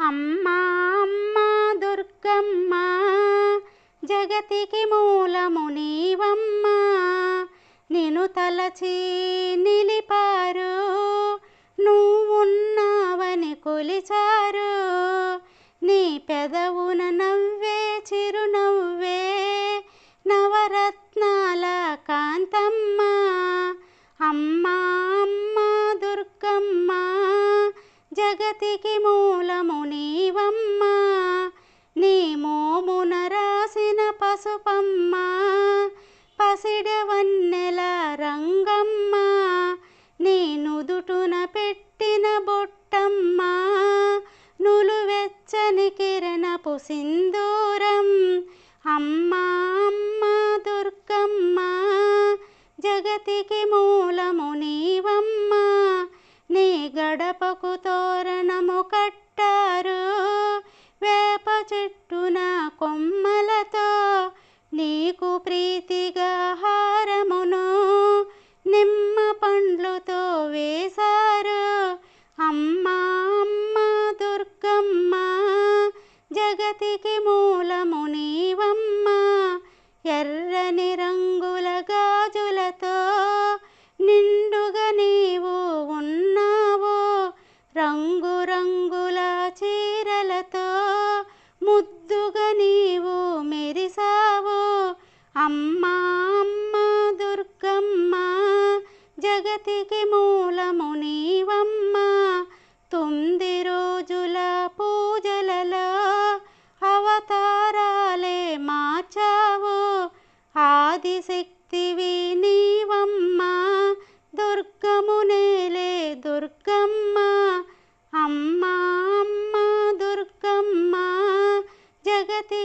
అమ్మా అమ్మా దుర్గమ్మ జగతికి మూలము నీవమ్మా. నిన్ను తలచి నిలిపారు, నువ్వున్నావని కొలిచారు. నీ పెదవున నవ్వే చిరునవ్వే నవరత్నాల కాంతమ్మ. అమ్మా అమ్మా దుర్గమ్మ జగతికి మూలము నీవమ్మా. నీ మోమున రాసిన పసుపమ్మ పసిడవన్నెల రంగమ్మ. నీ నుదుటున పెట్టిన బొట్టమ్మ నులువెచ్చని కిరణపు సింధూరం. అమ్మా అమ్మా దుర్గమ్మ జగతికి మూలము నీవమ్మా. నీ గడపకు తోరణము కట్టారు వేప చెట్టున కొమ్మలతో. నీకు ప్రీతిగా హారమును నిమ్మ పండ్లతో వేశారు. అమ్మా అమ్మా దుర్గమ్మ జగతికి మూలము నీవమ్మా. ఎర్రని రంగుల గాజులతో నిండుగా నీవు ఉన్నావు. రంగురంగుల చీరలతో ముద్దుగా నీవు మెరిసావు. అమ్మా అమ్మా దుర్గమ్మ జగతికి మూలము నీవమ్మా. 9 రోజుల పూజలలో అవతారాలే మార్చావు. ఆదిశక్తివి నీవమ్మా, దుర్గమునేలే దుర్గమ్మ. అమ్మా అమ్మా దుర్గమ్మ జగతి